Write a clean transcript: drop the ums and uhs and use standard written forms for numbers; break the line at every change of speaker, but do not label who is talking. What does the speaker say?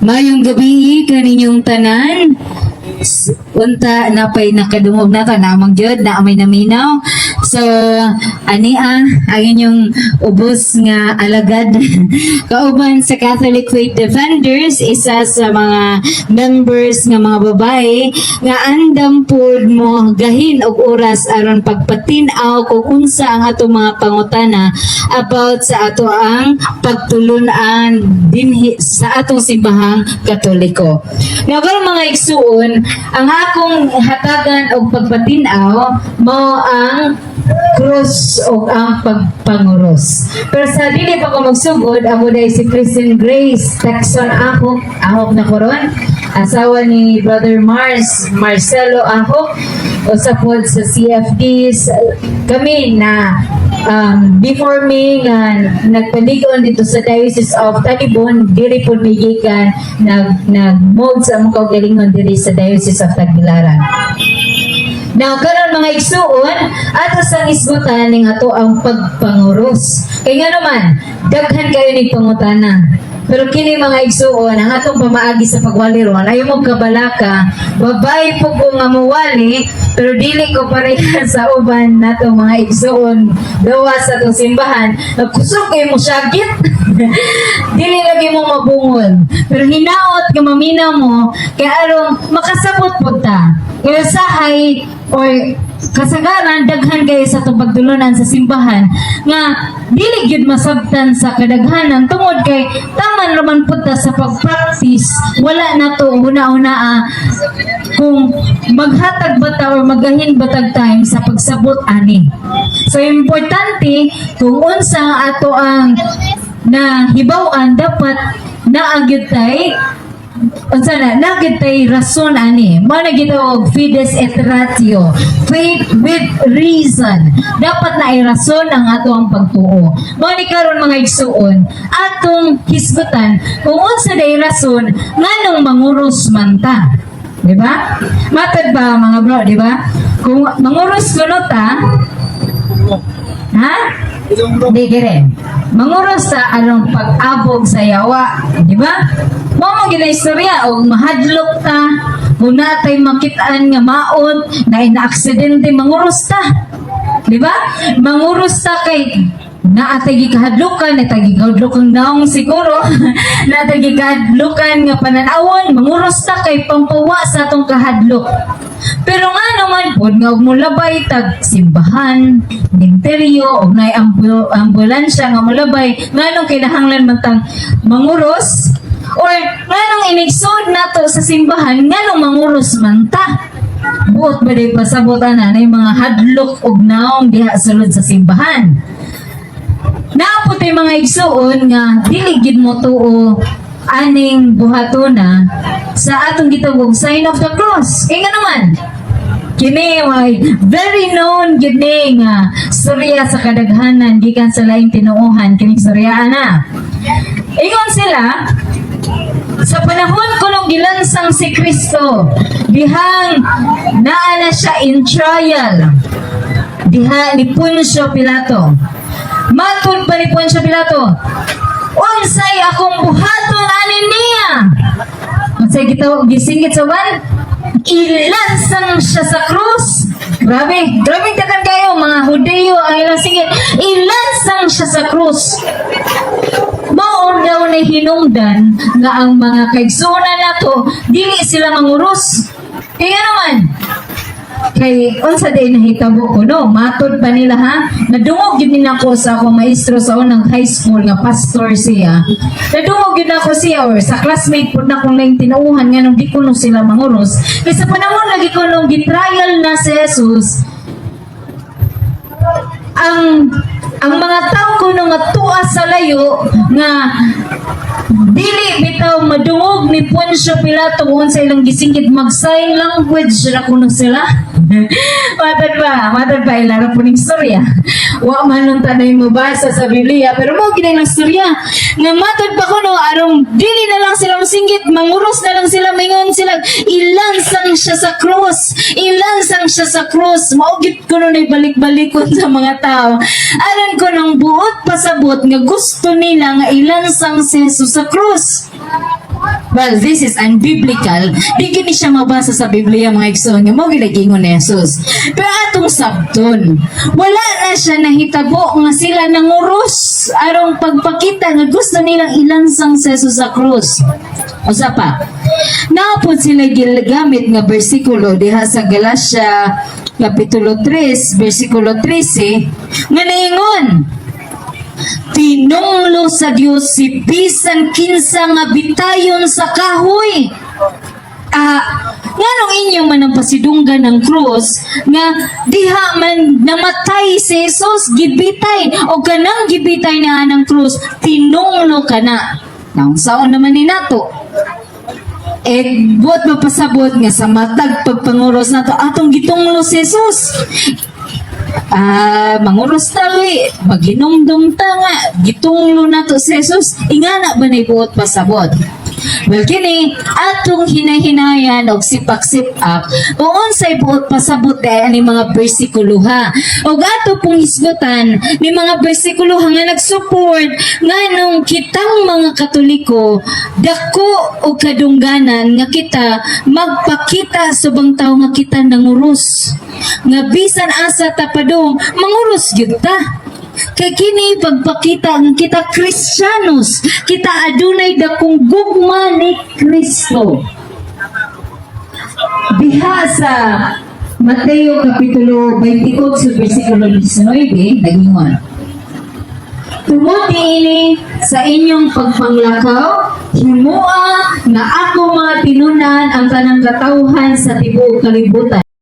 Mayong gabi kaninyong tanan. Unta napay nakadungog na ta namang gyud na amay naminaw. So ani ang inyong ubos nga alagad kauban sa Catholic Faith Defenders, isa sa mga members nga mga babae nga andam pud mo gahin og oras aron pagpatin-aw kung unsa ang ato mga pangutana about sa ato ang pagtulunan dinhi sa atong simbahang Katoliko. Now karon mga igsuon, ang akong hatagan og pagpatin-aw mao ang krus o ang pagpanguros. Pero sa dili pa ko magsugod, ako dahil si Kristen Grace Texon Ahok na koron, asawa ni Brother Marcelo Ahok, o sa pod sa CFDs. Kami na before me nga nagpaligon dito sa Diocese of Talibon, diri po may gikan nag-mode sa mga kaugalingon diri sa Diocese of Tagbilaran. Now, karon mga igsuon, ato sang isgutan ning ato ang pagpanguros. Kay nga naman, daghan kayo ning pangutana. Pero kini mga igsuon, ang atong pamaagi sa pagwali ron, ayaw mo kabalaka, babay po ko nga muwali, pero dili ko pareha sa uban natong mga igsuon, dawa sa atong simbahan, nagkusog kayo mo syagit. Dili lagi mo mabungol. Pero hinaot ka mamina mo, kaya arong makasabot po ta. Kaya sahay, or kasagaran, daghan kayo sa itong pagtulunan sa simbahan, nga dili gyud masabtan sa kadaghanan, tungod kay taman raman po ta sa pag-practice, wala na to una-una kung maghatag bata or magahin batag time sa pagsabot ani. So importante kung unsa ato ang na hibaw-an, dapat naagyud tay unsa na nagid tay rason ani, mao na gitawag fides et ratio, faith with reason. Dapat na ay rason ang ato ang pagtuo. Mao ni karon mga igsuon, atong hisgutan kung unsa day rason nganong manguros man ta, di ba? Matad ba mga bro, di ba? Kung manguros kuno ta, ha? Di gire. Manguros sa anong pag-abog sa yawa, di ba? Mao gina istorya o mahadlok ta, kung natay makitaan nga maot na ina-aksidente, manguros ta. Di ba? Manguros ta kay naatay gikahadlukan, natay gikahadlukan daong siguro, natay gikahadlukan nga pananawon, manguros ta kay pampawa sa atong kahadlok. Pero nga naman po, nga mulabay tag simbahan, interior, o na ambulansya nga mulabay, nga nung kinahanglan man tang manguros, or nga nung inigsod nato sa simbahan, nga nung manguros man ta. Buot ba day pasabutan na yung mga hadlok og naong diha sulod sa simbahan. Naapot ay mga igsuon nga diligid mo tuo aning buhatona sa atong gitawag sign of the cross. Kaya nga naman, kini very known gini nga storya sa kadaghanan gikan sa laing tinuohan kining storya na. Ingon sila sa panahon ko nung gilansang si Kristo, dihang naana siya in trial, diha ni Poncio Pilato. Matod pa ni Poncio Pilato, unsay akong buhaton anin niya? Unsay gitawag gisingit sa ban? Ilansang siya sa krus. Grabe takan kayo mga Hudeo ang ilang singit. Ilansang siya sa krus. Mao daw na hinungdan nga ang mga kaigsunan nato dili sila manguros. Kaya naman kay unsa day nahitabo ko no, matod pa nila ha, nadungog gid nako sa akong maestro sa unang high school nga pastor siya, nadungog gid ako siya or sa classmate pud na kong laing tinuuhan nga nung di ko no sila manguros kay sa panahon lagi ko nung gitrial na si Jesus, ang mga tao ko nung tua sa layo nga dili bitaw madungog ni Poncio Pilato kung sa ilang gisingkit mag-sign language na kuno sila. Matad ba ilara po ning storya. Wa man nung tanay mo basa sa Biblia, pero mo ginay ng storya. Nga matad pa kuno arong dili na lang sila masinggit, manguros na lang sila, mingon sila, ilansang siya sa krus. Ilansang siya sa krus. Maugit kuno na balik-balikon sa mga tao. Aron ko nung buot pasabot nga gusto nila nga ilansang si Jesus sa krus. well, this is unbiblical. Di gini siya mabasa sa Biblia mga igsoon nga mo gilagingon ni Jesus. Pero atong sabton, wala na siya nahitabo nga sila nanguros arong pagpakita nga gusto nilang ilansang sa Jesus sa krus. Usa pa, naapod sila gigamit nga bersikulo diha sa Galacia Kapitulo 3, versikulo 13, nga naingon, tinunglo sa Dios si bisan kinsa nga bitayon sa kahoy. Nganong inyong manampasidunggan ng krus nga diha man namatay si Jesus, gibitay o kanang gibitay na ng krus, tinunglo ka na. Nang saon naman ni nato? Buot mapasabot nga sa matag pagpanguros nato atong gitunglo si Jesus. Manguros tawi, maginumdum ta nga, gitunglo na to si Jesus, ingana ba na ibuot pasabot? Well, kini, atong hinahinayan o sipak-sipak, uon sa ibuot pasabot dahil ni mga bersikulo ha. O ato pong hisgutan, ni mga bersikulo nga nag-support nga nung kitang mga Katoliko, dako o kadungganan nga kita magpakita subang tao nga kita nanguros. Nga bisan asa tapadong, manguros yun ta. Kay kini pagpakita ang kita Kristiyanos, kita adunay dakong gugma ni Kristo. Diha sa Mateo Kapitulo 28, versikulo 19, nagingon, tumuti ini sa inyong pagpanglakaw, himua nga ako mga tinunan ang tanang katauhan sa tibuok kalibutan.